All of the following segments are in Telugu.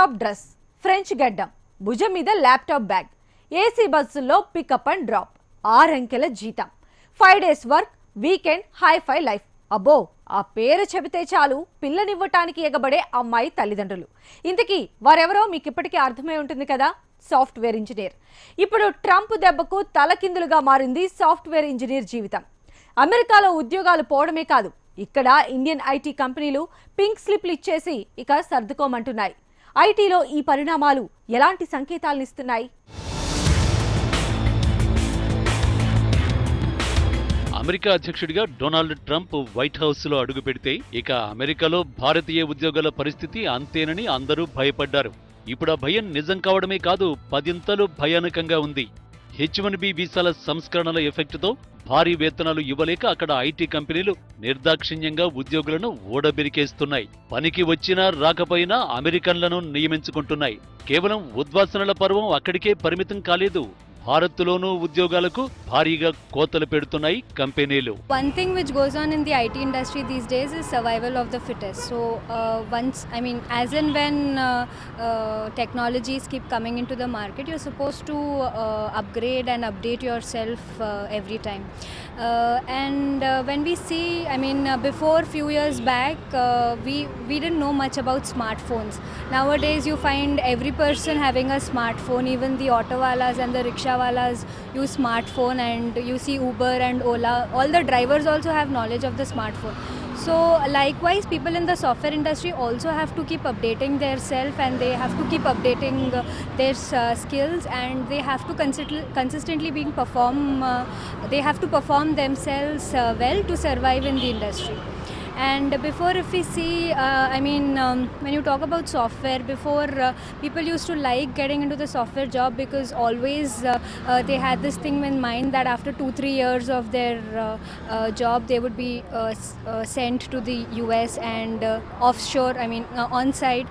టాప్ డ్రెస్, ఫ్రెంచ్ గడ్డం, భుజం మీద ల్యాప్టాప్ బ్యాగ్, ఏసీ బస్సుల్లో పికప్ అండ్ డ్రాప్, 6 అంకెల జీతం, 5 days work, weekend hifi life. అబ్బో, ఆ పేరు చెబితే చాలు పిల్లనివ్వటానికి ఎగబడే అమ్మాయి తల్లిదండ్రులు. ఇంతకీ వారెవరో మీకు ఇప్పటికీ అర్థమై ఉంటుంది కదా, సాఫ్ట్వేర్ ఇంజనీర్. ఇప్పుడు ట్రంప్ దెబ్బకు తలకిందులుగా మారింది సాఫ్ట్వేర్ ఇంజనీర్ జీవితం. అమెరికాలో ఉద్యోగాలు పోవడమే కాదు, ఇక్కడ ఇండియన్ ఐటీ కంపెనీలు పింక్ స్లిప్లు ఇచ్చేసి ఇక సర్దుకోమంటున్నాయి. ఐటీలో ఈ పరిణామాలు ఎలాంటి సంకేతాలను ఇస్తున్నాయి? అమెరికా అధ్యక్షుడిగా డొనాల్డ్ ట్రంప్ వైట్ హౌస్ లో అడుగు పెడితే ఇక అమెరికాలో భారతీయ ఉద్యోగాల పరిస్థితి అంతేనని అందరూ భయపడ్డారు. ఇప్పుడు ఆ భయం నిజం కావడమే కాదు, 10 భయానకంగా ఉంది. H-1B వీసాల సంస్కరణల ఎఫెక్ట్తో భారీ వేతనాలు ఇవ్వలేక అక్కడ ఐటీ కంపెనీలు నిర్దాక్షిణ్యంగా ఉద్యోగులను ఓడబెరికేస్తున్నాయి. పనికి వచ్చినా రాకపోయినా అమెరికన్లను నియమించుకుంటున్నాయి. కేవలం ఉద్వాసనల పర్వం అక్కడికే పరిమితం కాలేదు, భారత్లోనూ ఉద్యోగాలకు భారీగా కోతలు పెడుతున్నాయి కంపెనీలు. One thing which goes on in the IT industry these days is survival of the fittest. So as and when technologies keep coming into the market, you're supposed to upgrade and update yourself every time. When we see, before few years back, we didn't know much about smartphones. Nowadays, you find every person having a smartphone. Even the auto walas and the rickshaw walas use smartphone, and you see Uber and Ola. All the drivers also have knowledge of the smartphone. So likewise, people in the software industry also have to keep updating their self, and they have to keep updating their skills, and they have to consistently they have to perform themselves well to survive in the industry. And before, if we see, when you talk about software, before people used to like getting into the software job because always they had this thing in mind that after 2-3 years of their job, they would be sent to the US and offshore, on-site,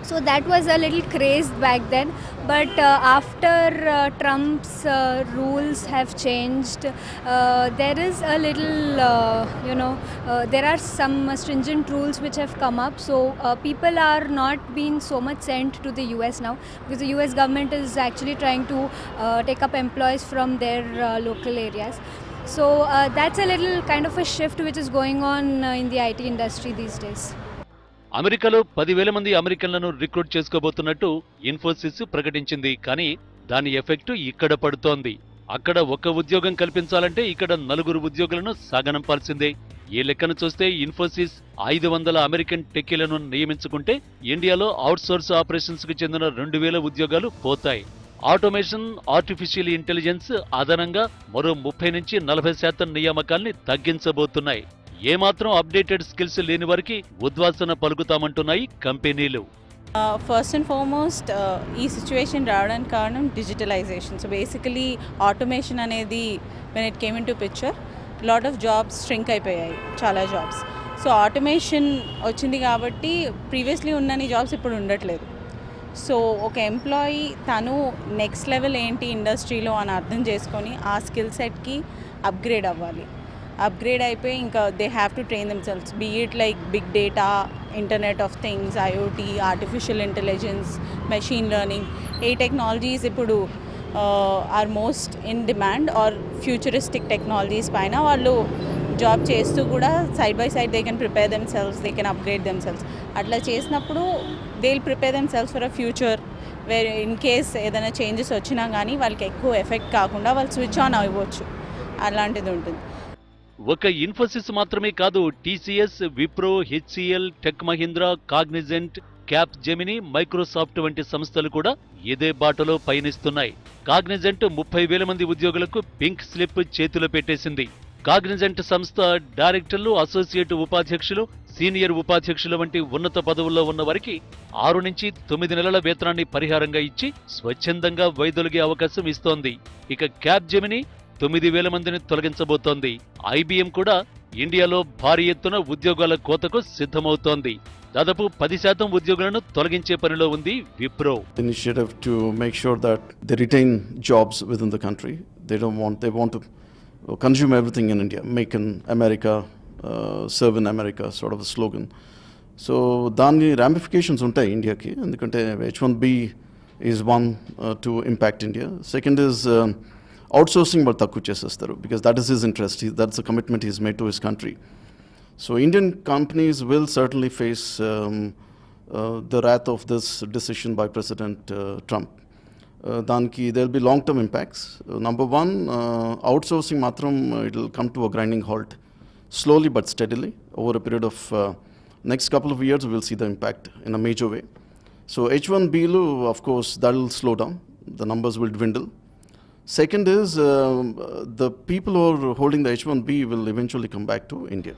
so that was a little craze back then. But after Trump's rules have changed, there is a little, there are some stringent rules which have come up. So people are not being so much sent to the US now, because the US government is actually trying to take up employees from their local areas. So that's a little kind of a shift which is going on in the IT industry these days. అమెరికాలో 10,000 మంది అమెరికన్లను రిక్రూట్ చేసుకోబోతున్నట్టు ఇన్ఫోసిస్ ప్రకటించింది. కానీ దాని ఎఫెక్ట్ ఇక్కడ పడుతోంది. అక్కడ ఒక ఉద్యోగం కల్పించాలంటే ఇక్కడ 4 ఉద్యోగులను సాగనంపాల్సిందే. ఈ లెక్కను చూస్తే ఇన్ఫోసిస్ 500 అమెరికన్ టెక్కీలను నియమించుకుంటే ఇండియాలో అవుట్సోర్స్ ఆపరేషన్స్ కు చెందిన 2,000 ఉద్యోగాలు పోతాయి. ఆటోమేషన్, ఆర్టిఫిషియల్ ఇంటెలిజెన్స్ అదనంగా మరో 30-40% నియామకాల్ని తగ్గించబోతున్నాయి. ఏమాత్రం అప్డేటెడ్ స్కిల్స్ లేని వారికి ఉద్వాసన పలుకుతామంటున్నాయి కంపెనీలు. ఫస్ట్ అండ్ ఫార్మోస్ట్ ఈ సిచ్యువేషన్ రావడానికి కారణం డిజిటలైజేషన్. సో బేసికలీ ఆటోమేషన్ అనేది when it came in to picture, lot of jobs స్ట్రింక్ అయిపోయాయి, చాలా జాబ్స్. సో ఆటోమేషన్ వచ్చింది కాబట్టి ప్రీవియస్లీ ఉన్నన్ని జాబ్స్ ఇప్పుడు ఉండట్లేదు. సో ఒక ఎంప్లాయీ తను నెక్స్ట్ లెవెల్ ఏంటి ఇండస్ట్రీలో అని అర్థం చేసుకొని ఆ స్కిల్ సెట్కి అప్గ్రేడ్ అవ్వాలి. అప్గ్రేడ్ అయిపోయి ఇంకా they have to train themselves, be it like big data, internet of things, IoT, artificial intelligence, machine learning. ఏ టెక్నాలజీస్ ఇప్పుడు are most in demand or futuristic technologies పైన వాళ్ళు జాబ్ చేస్తూ కూడా side by side they can prepare themselves, they can upgrade themselves. అట్లా చేసినప్పుడు they will prepare themselves for a future where in case ఏదైనా చేంజెస్ వచ్చినా కానీ వాళ్ళకి ఎక్కువ ఎఫెక్ట్ కాకుండా వాళ్ళు స్విచ్ ఆన్ అవ్వచ్చు, అలాంటిది ఉంటుంది. ఒక ఇన్ఫోసిస్ మాత్రమే కాదు, TCS, Wipro, HCl, tech Mahindra, Cognizant, cap Gemini, Microsoft వంటి సంస్థలు కూడా ఇదే బాటలో పయనిస్తున్నాయి. కాగ్నిజెంట్ 30,000 మంది ఉద్యోగులకు పింక్ స్లిప్ చేతిలో పెట్టేసింది. కాగ్నిజెంట్ సంస్థ డైరెక్టర్లు, అసోసియేట్ ఉపాధ్యక్షులు, సీనియర్ ఉపాధ్యక్షుల వంటి ఉన్నత పదవుల్లో ఉన్న వారికి 6-9 నెలల వేతనాన్ని పరిహారంగా ఇచ్చి స్వచ్ఛందంగా వైదొలిగే అవకాశం ఇస్తోంది. ఇక క్యాప్ జెమిని 9,000 మందిని తొలగించబోతోంది. ఐబీఎం కూడా ఇండియాలో భారీ ఎత్తున ఉద్యోగాల కోతకు సిద్ధమవుతోంది. దాదాపు 10% ఉద్యోగులను తొలగించే పనిలో ఉంది Wipro. Initiative to make sure that they retain jobs within the country. They want to consume everything in India, make in America, serve in America, sort of a slogan. So దాని రామిఫికేషన్స్ ఉంటాయి ఇండియాకి, ఎందుకంటే H1B is one to impact India. Second is outsourcing వాళ్ళు తక్కువ చేసేస్తారు, because that is his interest, that's a commitment is made to his country. So Indian companies will certainly face the wrath of this decision by President Trump. Danki there will be long-term impacts. Number one, outsourcing matram it will come to a grinding halt, slowly but steadily over a period of next couple of years. We will see the impact in a major way. So H1B, of course, that will slow down. The numbers will dwindle. Second is the people who are holding the H1B will eventually come back to India.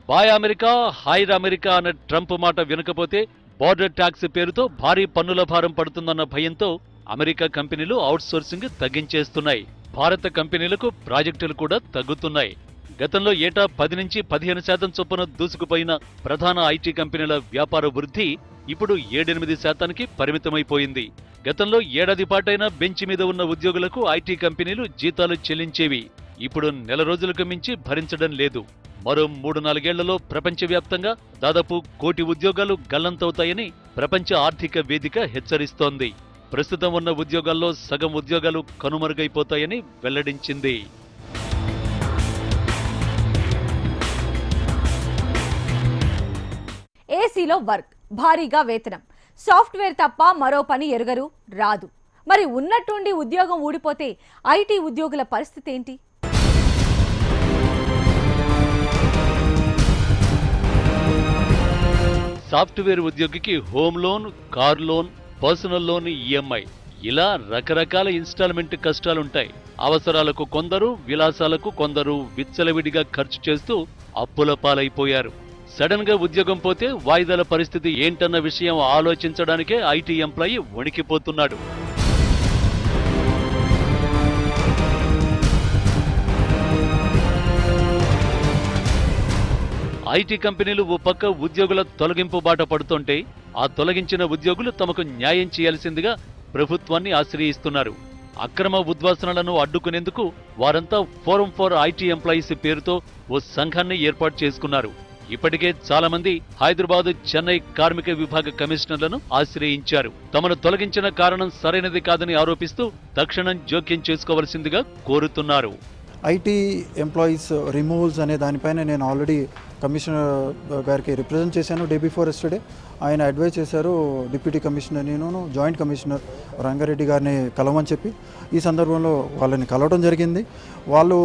Buy America hire America అనే ట్రంప్ మాట వినకపోతే బార్డర్ ట్యాక్స్ పేరుతో భారీ పన్నుల భారం పడుతుందన్న భయంతో అమెరికా కంపెనీలు అవుట్సోర్సింగ్ తగ్గించేస్తున్నాయి. భారత కంపెనీలకు ప్రాజెక్టులు కూడా తగ్గుతున్నాయి. గతంలో ఏటా 10 నుంచి 15% చొప్పున దూసుకుపోయిన ప్రధాన ఐటీ కంపెనీల వ్యాపార వృద్ధి ఇప్పుడు 7-8% పరిమితమైపోయింది. గతంలో ఏడాది పాటైనా బెంచ్ మీద ఉన్న ఉద్యోగులకు ఐటీ కంపెనీలు జీతాలు చెల్లించేవి. ఇప్పుడు నెల రోజులకు మించి భరించడం లేదు. మరో 3-4 ఏళ్లలో ప్రపంచవ్యాప్తంగా దాదాపు 1 కోటి ఉద్యోగాలు గల్లంతవుతాయని ప్రపంచ ఆర్థిక వేదిక హెచ్చరిస్తోంది. ప్రస్తుతం ఉన్న ఉద్యోగాల్లో సగం ఉద్యోగాలు కనుమరుగైపోతాయని వెల్లడించింది. ఏసీలో వర్క్, భారీగా వేతనం, సాఫ్ట్వేర్ తప్ప మరో పని ఎరుగరు, రాదు. మరి ఉన్నట్టుండి ఉద్యోగం ఊడిపోతే ఐటీ ఉద్యోగుల పరిస్థితి ఏంటి? సాఫ్ట్వేర్ ఉద్యోగికి home loan, car loan, personal loan, EMI ఇలా రకరకాల ఇన్స్టాల్మెంట్ కష్టాలుంటాయి. అవసరాలకు కొందరు, విలాసాలకు కొందరు విచ్చలవిడిగా ఖర్చు చేస్తూ అప్పుల పాలైపోయారు. సడన్ గా ఉద్యోగం పోతే వాయిదాల పరిస్థితి ఏంటన్న విషయం ఆలోచించడానికే ఐటీ ఎంప్లాయీ వణికిపోతున్నాడు. ఐటీ కంపెనీలు ఓ పక్క ఉద్యోగుల తొలగింపు బాట పడుతుంటే ఆ తొలగించిన ఉద్యోగులు తమకు న్యాయం చేయాల్సిందిగా ప్రభుత్వాన్ని ఆశ్రయిస్తున్నారు. అక్రమ ఉద్వాసనలను అడ్డుకునేందుకు వారంతా ఫోరం ఫర్ ఐటీ ఎంప్లాయీస్ పేరుతో ఓ సంఘాన్ని ఏర్పాటు చేసుకున్నారు. ఇప్పటికే చాలా మంది హైదరాబాద్, చెన్నై కార్మిక విభాగ కమిషనర్లను ఆశ్రయించారు. తమను తొలగించిన కారణం సరైనది కాదని ఆరోపిస్తూ తక్షణం జోక్యం చేసుకోవలసిందిగా కోరుతున్నారు. ఐటీ ఎంప్లాయీస్ రిమూవల్స్ అనే దానిపైన నేను ఆల్రెడీ కమిషనర్ గారికి రిప్రజెంట్ చేశాను డే బిఫోర్ ఎస్టర్డే. ఆయన అడ్వైజ్ చేశారు డిప్యూటీ కమిషనర్ నేను జాయింట్ కమిషనర్ రంగారెడ్డి గారిని కలవమని చెప్పి. ఈ సందర్భంలో వాళ్ళని కలవడం జరిగింది. వాళ్ళు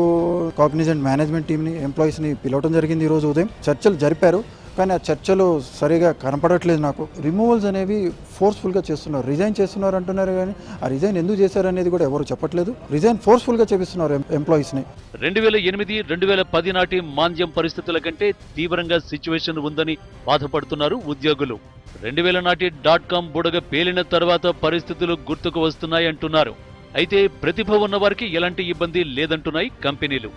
కాగ్నిజెంట్ మేనేజ్మెంట్ టీమ్ని, ఎంప్లాయీస్ని పిలవడం జరిగింది. ఈరోజు ఉదయం చర్చలు జరిపారు, కానీ ఆ చర్చలు సరిగా కనపడట్లేదు నాకు. రిమూవల్స్ అనేవి ఫోర్స్ఫుల్గా చేస్తున్నారు, రిజైన్ చేస్తున్నారు అంటున్నారు, కానీ ఆ రిజైన్ ఎందుకు చేశారు అనేది కూడా ఎవరు చెప్పట్లేదు. రిజైన్ ఫోర్స్ఫుల్గా చేపిస్తున్నారు ఎంప్లాయీస్ని. 2008-2010 నాటి మాంద్యం పరిస్థితుల కంటే తీవ్రంగా సిచ్యువేషన్ ఉందని బాధపడుతున్నారు ఉద్యోగులు. 2000 నాటి .com బుడగ పేలిన తర్వాత పరిస్థితులు గుర్తుకు వస్తున్నాయంటున్నారు. అయితే ప్రతిభ ఉన్న వారికి ఎలాంటి ఇబ్బంది లేదంటున్నాయి కంపెనీలు.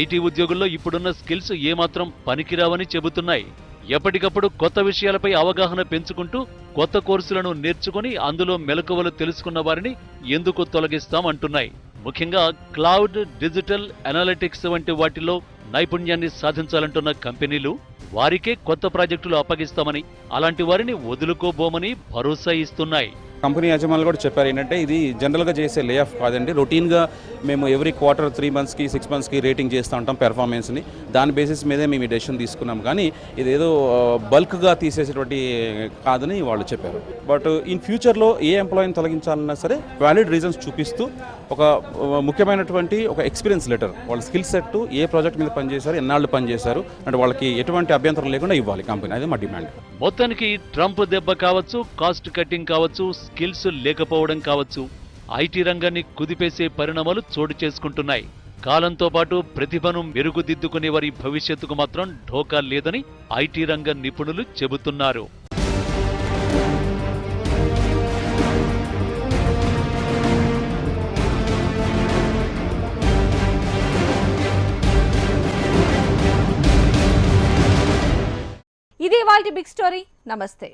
ఐటీ ఉద్యోగుల్లో ఇప్పుడున్న స్కిల్స్ ఏమాత్రం పనికిరావని చెబుతున్నాయి. ఎప్పటికప్పుడు కొత్త విషయాలపై అవగాహన పెంచుకుంటూ కొత్త కోర్సులను నేర్చుకుని అందులో మెలకువలు తెలుసుకున్న వారిని ఎందుకు తొలగిస్తామంటున్నాయి. ముఖ్యంగా క్లౌడ్, డిజిటల్ అనాలిటిక్స్ వంటి వాటిలో నైపుణ్యాన్ని సాధించాలంటున్న కంపెనీలు వారికే కొత్త ప్రాజెక్టులు అప్పగిస్తామని, అలాంటి వారిని వదులుకోబోమని భరోసా ఇస్తున్నాయి. కంపెనీ యజమానులు కూడా చెప్పారు ఏంటంటే ఇది జనరల్గా చేసే లే ఆఫ్ కాదండి, రొటీన్గా మేము ఎవ్రీ క్వార్టర్ 3 monthsకి 6 monthsకి రేటింగ్ చేస్తూ ఉంటాం పెర్ఫార్మెన్స్ని. దాని బేసిస్ మీదే మేము ఈ డెసిషన్ తీసుకున్నాం, కానీ ఇదేదో బల్క్గా తీసేసేటువంటి కాదని వాళ్ళు చెప్పారు. బట్ ఇన్ ఫ్యూచర్లో ఏ ఎంప్లాయీని తొలగించాలన్నా సరే వ్యాలిడ్ రీజన్స్ చూపిస్తూ ఒక ముఖ్యమైనటువంటి ఒక ఎక్స్పీరియన్స్ లెటర్, వాళ్ళ స్కిల్ సెట్, ఏ ప్రాజెక్ట్ మీద పనిచేశారు, ఎన్నాళ్ళు పనిచేశారు అంటే వాళ్ళకి ఎటువంటి అభ్యంతరం లేకుండా ఇవ్వాలి కంపెనీ. అది మా డిమాండ్. మొత్తానికి ట్రంప్ దెబ్బ కావచ్చు, కాస్ట్ కటింగ్ కావచ్చు, స్కిల్స్ లేకపోవడం కావచ్చు, ఐటీ రంగాన్ని కుదిపేసే పరిణామాలు చోటు చేసుకుంటున్నాయి. కాలంతో పాటు ప్రతిభను మెరుగుదిద్దుకునే వారి భవిష్యత్తుకు మాత్రం ఢోకా లేదని ఐటీ రంగ నిపుణులు చెబుతున్నారు. ఇది ఇవాల్టి బిగ్ స్టోరీ. నమస్తే.